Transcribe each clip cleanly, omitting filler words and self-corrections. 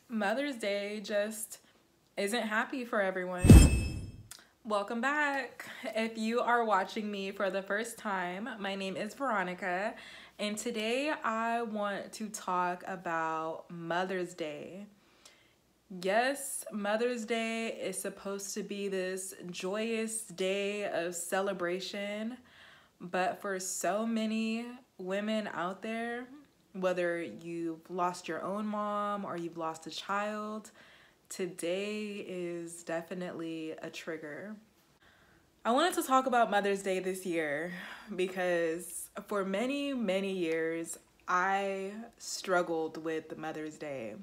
Mother's Day just isn't happy for everyone. Welcome back. If you are watching me for the first time, my name is Veronica, and today I want to talk about Mother's Day. Yes, Mother's Day is supposed to be this joyous day of celebration, but for so many women out there, whether you've lost your own mom or you've lost a child, today is definitely a trigger. I wanted to talk about Mother's Day this year because for many, many years, I struggled with Mother's Day.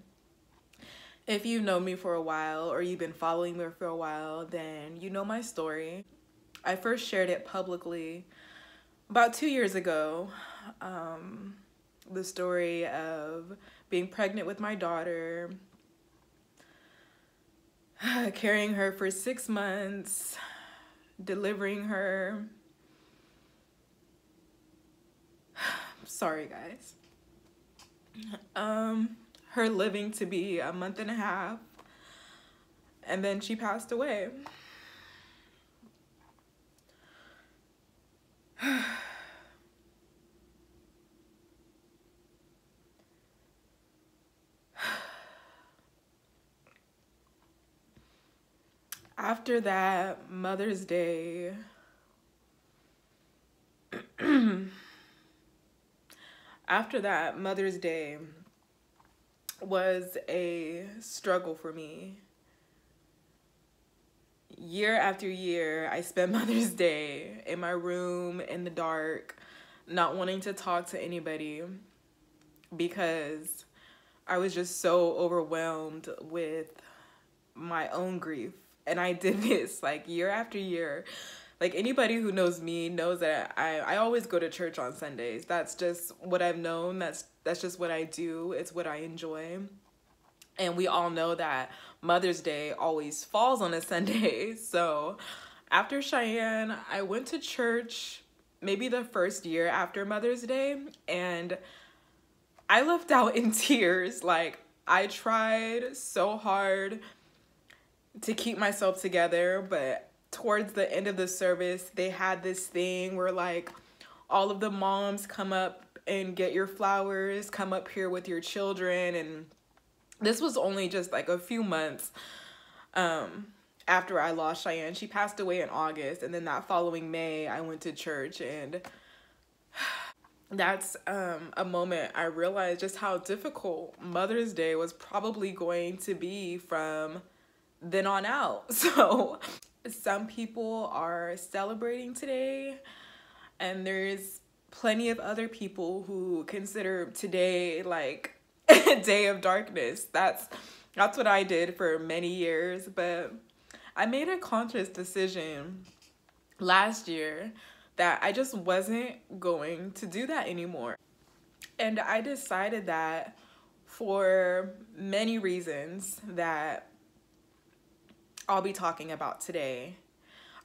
If you've known me for a while or you've been following me for a while, then you know my story. I first shared it publicly about 2 years ago. The story of being pregnant with my daughter, carrying her for 6 months, delivering her. Sorry, guys. Her living to be a month and a half, and then she passed away. After that Mother's Day, was a struggle for me. Year after year, I spent Mother's Day in my room in the dark, not wanting to talk to anybody because I was just so overwhelmed with my own grief. And I did this like year after year. Like anybody who knows me knows that I always go to church on Sundays. That's just what I've known. That's just what I do. It's what I enjoy. And we all know that Mother's Day always falls on a Sunday. So after Cheyenne, I went to church maybe the first year after Mother's Day, and I left out in tears. Like, I tried so hard to keep myself together, but towards the end of the service, they had this thing where like all of the moms come up and get your flowers, come up here with your children. And this was only just like a few months after I lost Cheyenne. She passed away in August, and then that following May I went to church, and that's a moment I realized just how difficult Mother's Day was probably going to be from then on out. So some people are celebrating today, and there's plenty of other people who consider today like a day of darkness. That's what I did for many years, but I made a conscious decision last year that I just wasn't going to do that anymore. And I decided that for many reasons that I'll be talking about today.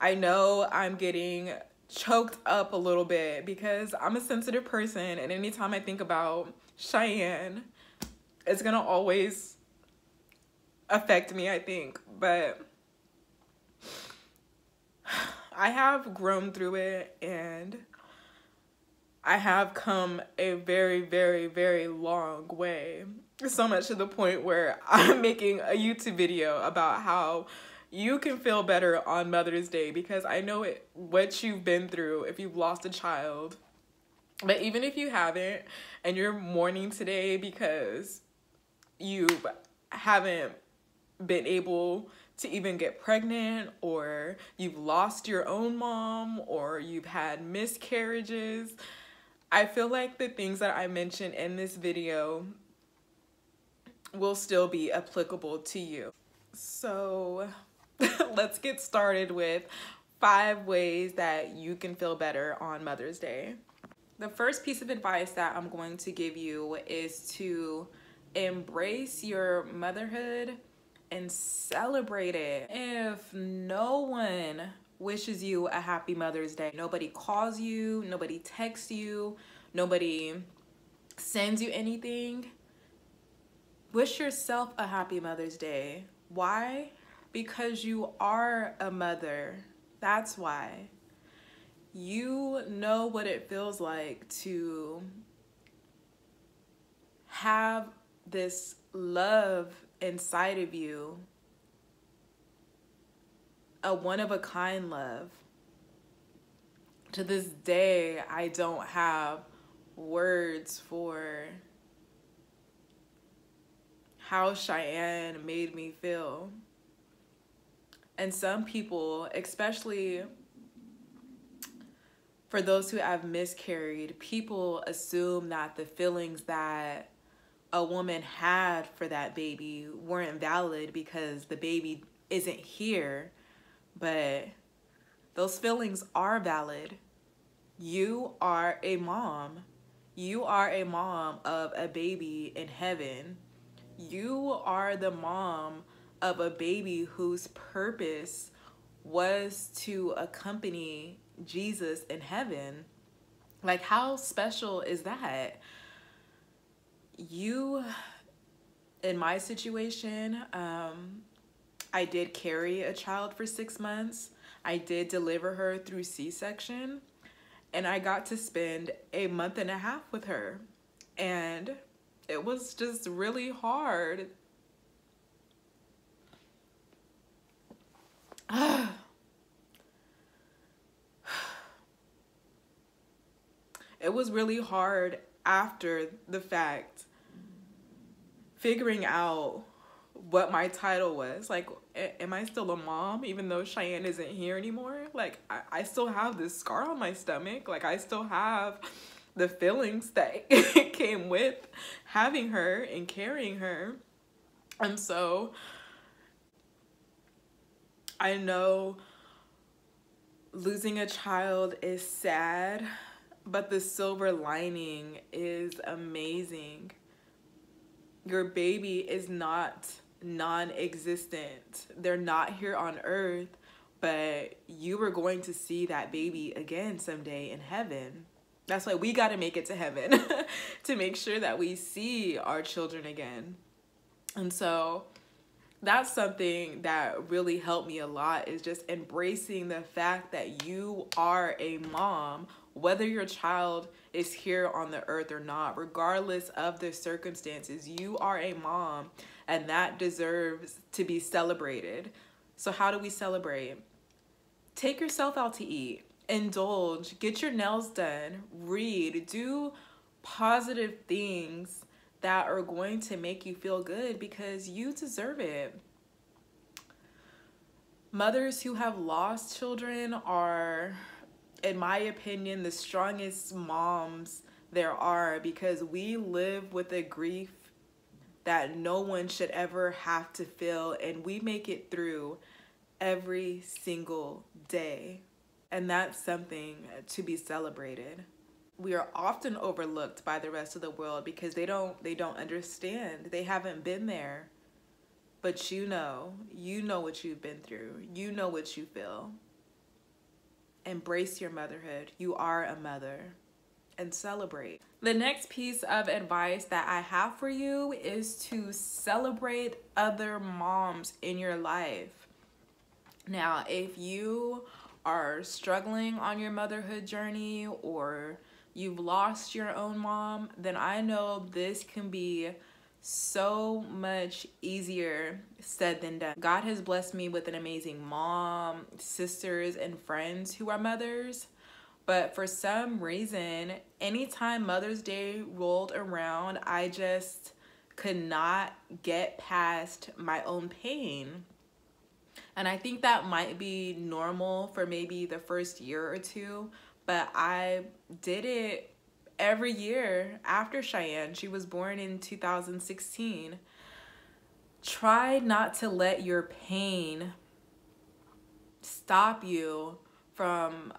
I know I'm getting choked up a little bit because I'm a sensitive person, and anytime I think about Cheyenne, it's gonna always affect me, I think. But I have grown through it, and I have come a very, very, very long way. So much to the point where I'm making a YouTube video about how you can feel better on Mother's Day, because I know what you've been through if you've lost a child. But even if you haven't, and you're mourning today because you haven't been able to even get pregnant, or you've lost your own mom, or you've had miscarriages, I feel like the things that I mentioned in this video will still be applicable to you. So let's get started with 5 ways that you can feel better on Mother's Day. The first piece of advice that I'm going to give you is to embrace your motherhood and celebrate it. If no one wishes you a happy Mother's Day, nobody calls you, nobody texts you, nobody sends you anything, Wish yourself a happy Mother's Day. Why? Because you are a mother. That's why. You know what it feels like to have this love inside of you, a one-of-a-kind love. To this day, I don't have words for how Cheyenne made me feel. And some people, especially for those who have miscarried, people assume that the feelings that a woman had for that baby weren't valid because the baby isn't here, but those feelings are valid. You are a mom. You are a mom of a baby in heaven. You are the mom of a baby whose purpose was to accompany Jesus in heaven. Like, how special is that? You, in my situation, I did carry a child for 6 months. I did deliver her through C-section, and I got to spend a month and a half with her. And it was just really hard. It was really hard after the fact, figuring out what my title was. Like, am I still a mom even though Cheyenne isn't here anymore? Like, I still have this scar on my stomach. Like, I still have the feelings that came with having her and carrying her. And so I know losing a child is sad, but the silver lining is amazing. Your baby is not non-existent. They're not here on earth, but you are going to see that baby again someday in heaven. That's why we got to make it to heaven to make sure that we see our children again. And so that's something that really helped me a lot, is just embracing the fact that you are a mom, whether your child is here on the earth or not. Regardless of the circumstances, you are a mom, and that deserves to be celebrated. So how do we celebrate? Take yourself out to eat, indulge, get your nails done, read, do positive things that are going to make you feel good, because you deserve it. Mothers who have lost children are, in my opinion, the strongest moms there are, because we live with a grief that no one should ever have to feel, and we make it through every single day. And that's something to be celebrated. We are often overlooked by the rest of the world because they don't understand. They haven't been there. But you know what you've been through. You know what you feel. Embrace your motherhood. You are a mother, and celebrate. The next piece of advice that I have for you is to celebrate other moms in your life. Now, if you are struggling on your motherhood journey, or you've lost your own mom, then I know this can be so much easier said than done. God has blessed me with an amazing mom, sisters, and friends who are mothers. But for some reason, anytime Mother's Day rolled around, I just could not get past my own pain. And I think that might be normal for maybe the first year or two, but I did it every year after Cheyenne. She was born in 2016. Try not to let your pain stop you from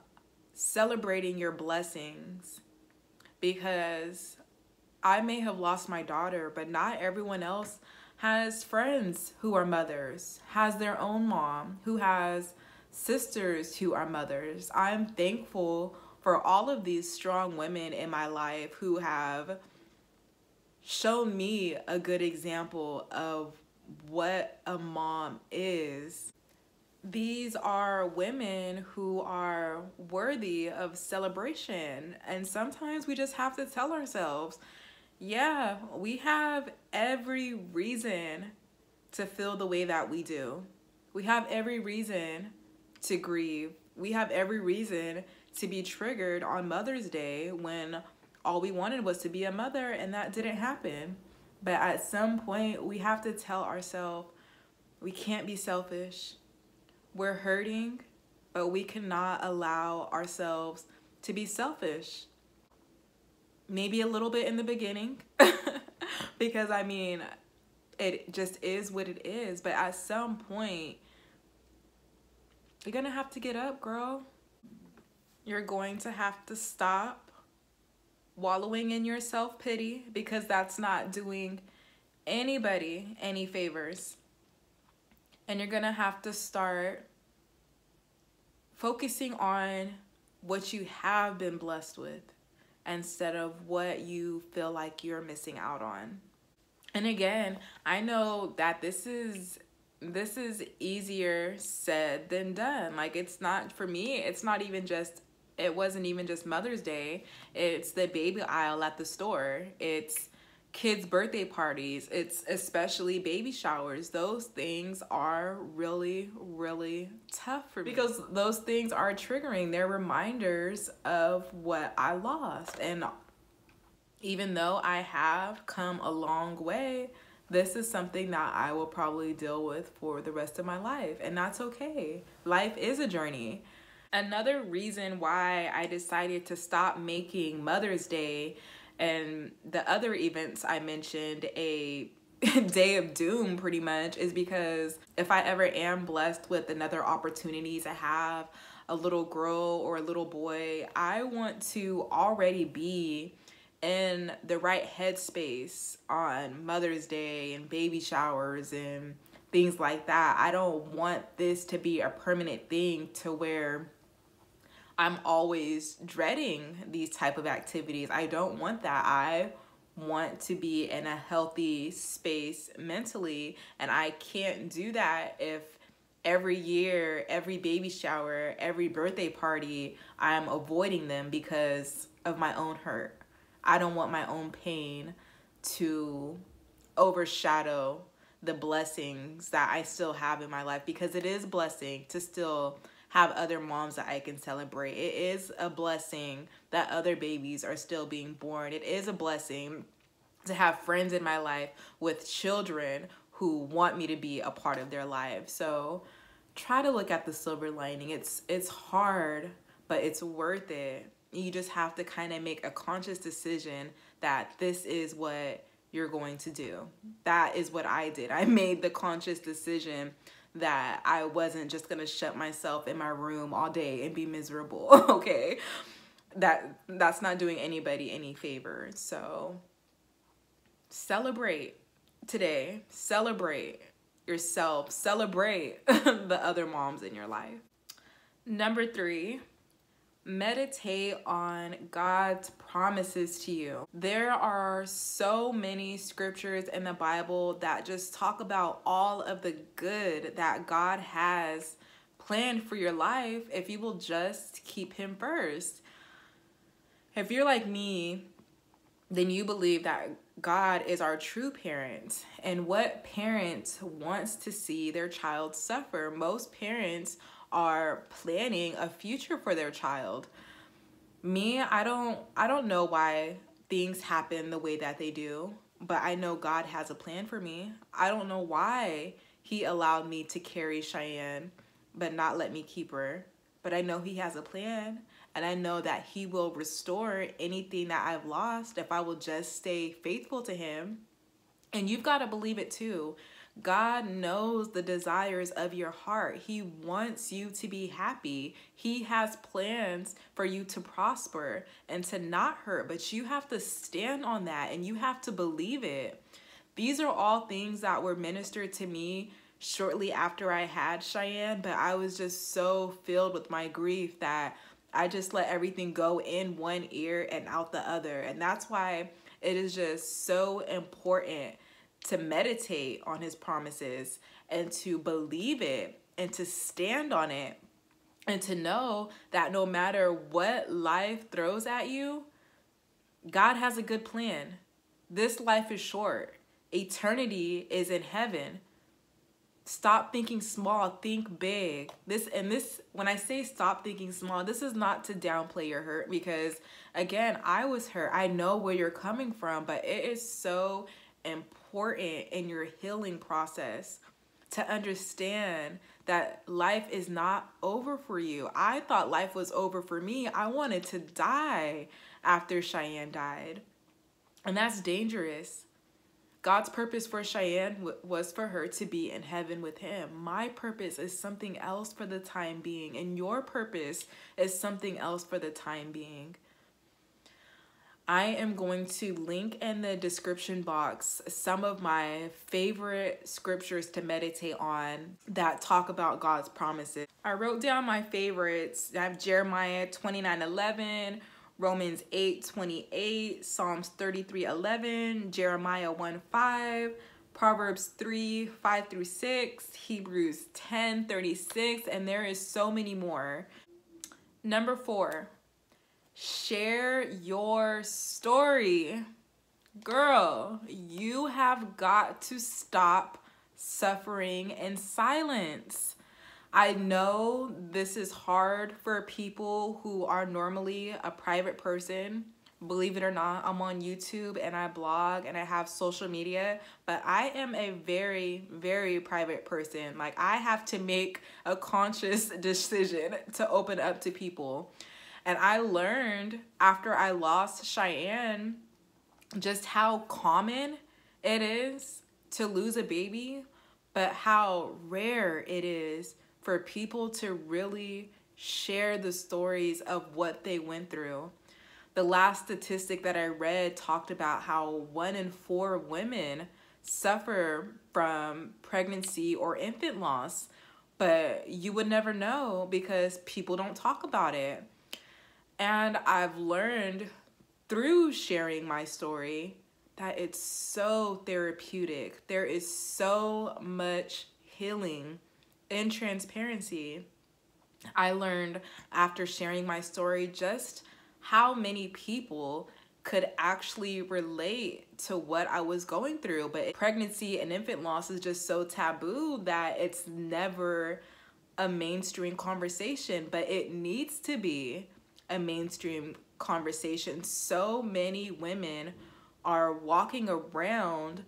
celebrating your blessings, because I may have lost my daughter, but not everyone else has friends who are mothers, has their own mom, who has sisters who are mothers. I'm thankful for all of these strong women in my life who have shown me a good example of what a mom is. These are women who are worthy of celebration. And sometimes we just have to tell ourselves, yeah, we have every reason to feel the way that we do. We have every reason to grieve. We have every reason to be triggered on Mother's Day when all we wanted was to be a mother and that didn't happen. But at some point, we have to tell ourselves we can't be selfish. We're hurting, but we cannot allow ourselves to be selfish. Maybe a little bit in the beginning, because I mean, it just is what it is. But at some point, you're gonna have to get up, girl. You're going to have to stop wallowing in your self-pity, because that's not doing anybody any favors. And you're gonna have to start focusing on what you have been blessed with instead of what you feel like you're missing out on. And again, I know that this is easier said than done. Like, it's not, for me, it's not even just, it wasn't even just Mother's Day. It's the baby aisle at the store. It's kids' birthday parties. It's especially baby showers. Those things are really, really tough for me, because those things are triggering. They're reminders of what I lost. And even though I have come a long way, this is something that I will probably deal with for the rest of my life. And that's okay. Life is a journey. Another reason why I decided to stop making Mother's Day and the other events I mentioned a day of doom pretty much is because if I ever am blessed with another opportunity to have a little girl or a little boy, I want to already be in the right headspace on Mother's Day and baby showers and things like that. I don't want this to be a permanent thing to where I'm always dreading these type of activities. I don't want that. I want to be in a healthy space mentally, and I can't do that if every year, every baby shower, every birthday party, I'm avoiding them because of my own hurt. I don't want my own pain to overshadow the blessings that I still have in my life, because it is a blessing to still have other moms that I can celebrate. It is a blessing that other babies are still being born. It is a blessing to have friends in my life with children who want me to be a part of their lives. So try to look at the silver lining. It's hard, but it's worth it. You just have to kind of make a conscious decision that this is what you're going to do. That is what I did. I made the conscious decision that I wasn't just gonna shut myself in my room all day and be miserable. Okay, that's not doing anybody any favors. So celebrate today. Celebrate yourself. Celebrate the other moms in your life. Number 3, meditate on God's promises to you. There are so many scriptures in the Bible that just talk about all of the good that God has planned for your life if you will just keep him first. If you're like me, then you believe that God is our true parent. And what parent wants to see their child suffer? Most parents are planning a future for their child. Me, I don't know why things happen the way that they do, but I know God has a plan for me. I don't know why he allowed me to carry Cheyenne but not let me keep her, but I know he has a plan, and I know that he will restore anything that I've lost if I will just stay faithful to him. And you've got to believe it too. God knows the desires of your heart. He wants you to be happy. He has plans for you to prosper and to not hurt, but you have to stand on that and you have to believe it. These are all things that were ministered to me shortly after I had Cheyenne, but I was just so filled with my grief that I just let everything go in one ear and out the other. And that's why It is just so important to meditate on his promises and to believe it and to stand on it and to know that no matter what life throws at you, God has a good plan. This life is short. Eternity is in heaven. Stop thinking small, think big. When I say stop thinking small, this is not to downplay your hurt, because again, I was hurt. I know where you're coming from, but it is so important in your healing process to understand that life is not over for you. I thought life was over for me. I wanted to die after Cheyenne died. And that's dangerous. God's purpose for Cheyenne was for her to be in heaven with him. My purpose is something else for the time being, and your purpose is something else for the time being. I am going to link in the description box some of my favorite scriptures to meditate on that talk about God's promises. I wrote down my favorites. I have Jeremiah 29:11, Romans 8:28, Psalms 33:11, Jeremiah 1:5, Proverbs 3:5-6, Hebrews 10:36, and there is so many more. Number 4, share your story. Girl, you have got to stop suffering in silence. I know this is hard for people who are normally a private person. Believe it or not, I'm on YouTube and I blog and I have social media, but I am a very, very private person. Like, I have to make a conscious decision to open up to people. And I learned after I lost Cheyenne just how common it is to lose a baby, but how rare it is for people to really share the stories of what they went through. The last statistic that I read talked about how 1 in 4 women suffer from pregnancy or infant loss, but you would never know because people don't talk about it. And I've learned through sharing my story that it's so therapeutic. There is so much healing in transparency. I learned after sharing my story just how many people could actually relate to what I was going through. But pregnancy and infant loss is just so taboo that it's never a mainstream conversation, but it needs to be a mainstream conversation. So many women are walking around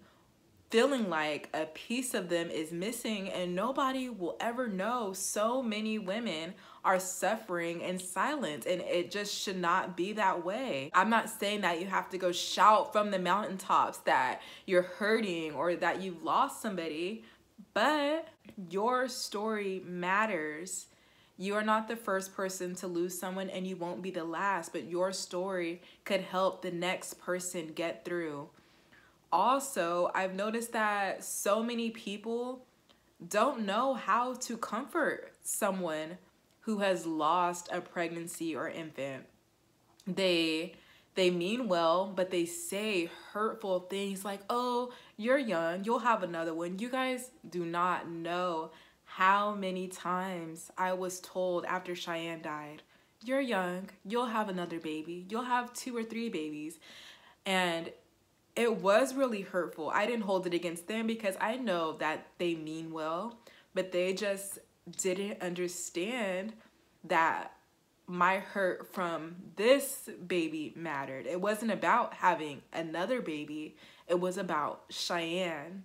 feeling like a piece of them is missing and nobody will ever know. So many women are suffering in silence, and it just should not be that way. I'm not saying that you have to go shout from the mountaintops that you're hurting or that you've lost somebody, but your story matters. You are not the first person to lose someone, and you won't be the last, but your story could help the next person get through. Also, I've noticed that so many people don't know how to comfort someone who has lost a pregnancy or infant. They mean well, but they say hurtful things like, "Oh, you're young, you'll have another one." You guys do not know how many times I was told after Cheyenne died, "You're young, you'll have another baby. You'll have 2 or 3 babies." And it was really hurtful. I didn't hold it against them because I know that they mean well, but they just didn't understand that my hurt from this baby mattered. It wasn't about having another baby. It was about Cheyenne.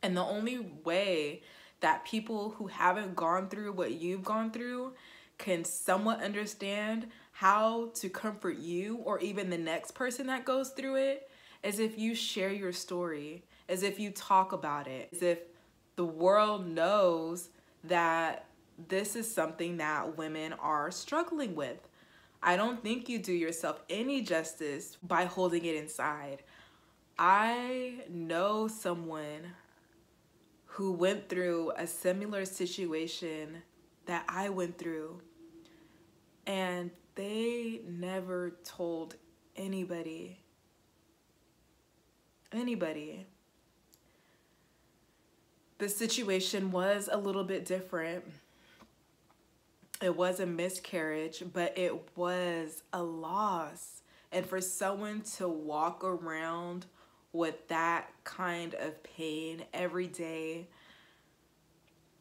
And the only way that people who haven't gone through what you've gone through can somewhat understand how to comfort you or even the next person that goes through it is if you share your story, as if you talk about it, as if the world knows that this is something that women are struggling with. I don't think you do yourself any justice by holding it inside. I know someone who went through a similar situation that I went through, and they never told anybody. anybody. The situation was a little bit different. It was a miscarriage, but it was a loss. And for someone to walk around with that kind of pain every day,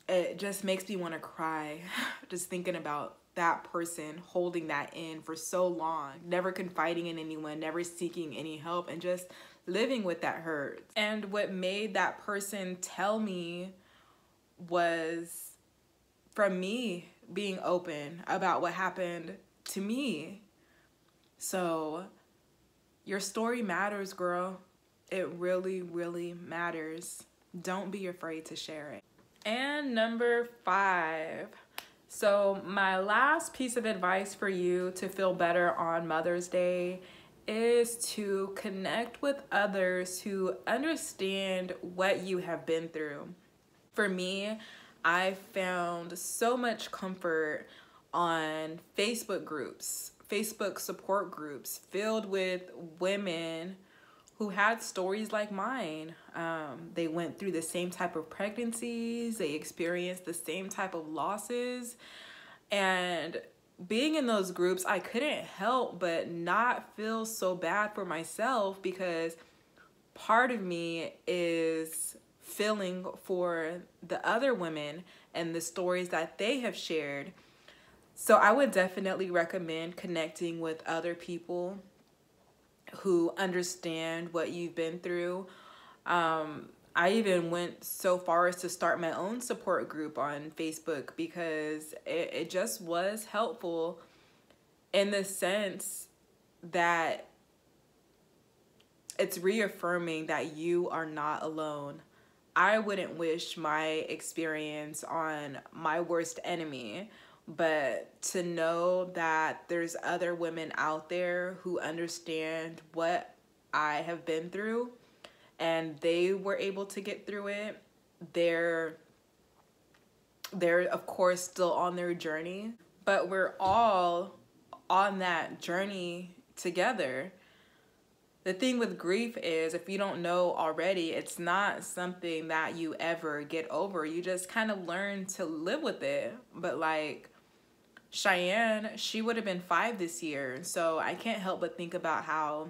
it just makes me want to cry just thinking about that person holding that in for so long, never confiding in anyone, never seeking any help, and just living with that hurt. And what made that person tell me was from me being open about what happened to me. So your story matters, girl. It really, really matters. Don't be afraid to share it. And number 5. So my last piece of advice for you to feel better on Mother's Day is to connect with others who understand what you have been through. For me, I found so much comfort on Facebook groups, Facebook support groups filled with women who had stories like mine. They went through the same type of pregnancies, they experienced the same type of losses, and being in those groups, I couldn't help but not feel so bad for myself, because part of me is feeling for the other women and the stories that they have shared. So I would definitely recommend connecting with other people who understand what you've been through. I even went so far as to start my own support group on Facebook, because it just was helpful in the sense that it's reaffirming that you are not alone. I wouldn't wish my experience on my worst enemy, but to know that there's other women out there who understand what I have been through and they were able to get through it. They're of course still on their journey, but we're all on that journey together. The thing with grief is, if you don't know already, it's not something that you ever get over. You just kind of learn to live with it. But like Cheyenne, she would have been 5 this year. So I can't help but think about how,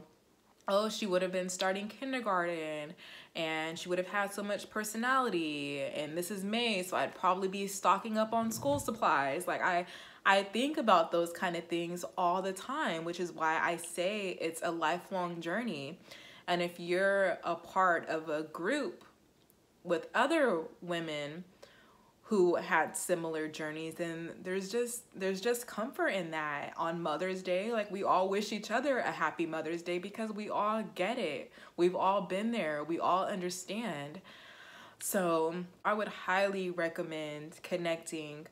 oh, she would have been starting kindergarten and she would have had so much personality. And this is May, so I'd probably be stocking up on school supplies. Like I think about those kind of things all the time, which is why I say it's a lifelong journey. And if you're a part of a group with other women who had similar journeys, then there's just comfort in that. On Mother's Day, like, we all wish each other a happy Mother's Day because we all get it. We've all been there. We all understand. So I would highly recommend connecting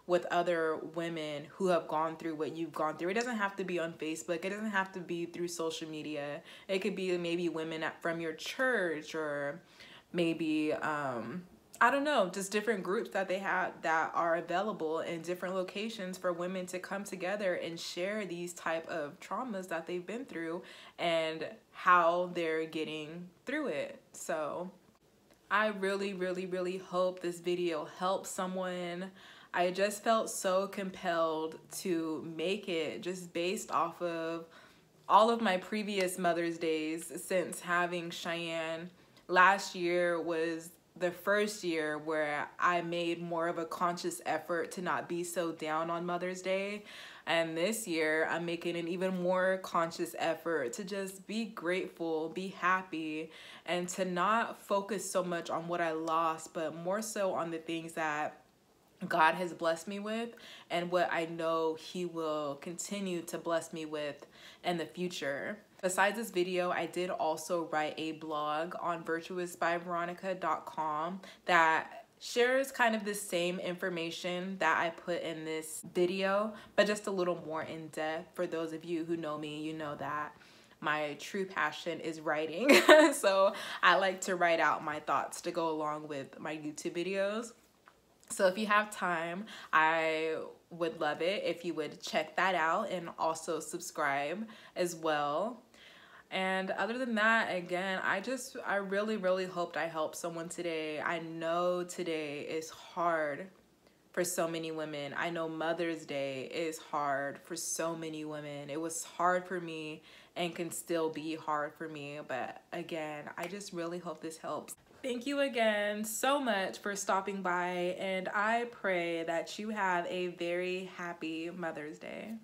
with other women who have gone through what you've gone through. It doesn't have to be on Facebook. It doesn't have to be through social media. It could be maybe women from your church, or maybe, I don't know, just different groups that they have that are available in different locations for women to come together and share these type of traumas that they've been through and how they're getting through it. So I really, really, really hope this video helps someone. I just felt so compelled to make it just based off of all of my previous Mother's Days since having Cheyenne. Last year was the first year where I made more of a conscious effort to not be so down on Mother's Day. And this year, I'm making an even more conscious effort to just be grateful, be happy, and to not focus so much on what I lost, but more so on the things that God has blessed me with and what I know He will continue to bless me with in the future. Besides this video, I did also write a blog on virtuousbyveronica.com that shares kind of the same information that I put in this video, but just a little more in depth. For those of you who know me, you know that my true passion is writing. So I like to write out my thoughts to go along with my YouTube videos. So if you have time, I would love it if you would check that out and also subscribe as well. And other than that, again, I really, really hoped I helped someone today. I know today is hard for so many women. I know Mother's Day is hard for so many women. It was hard for me and can still be hard for me. But again, I just really hope this helps. Thank you again so much for stopping by, and I pray that you have a very happy Mother's Day.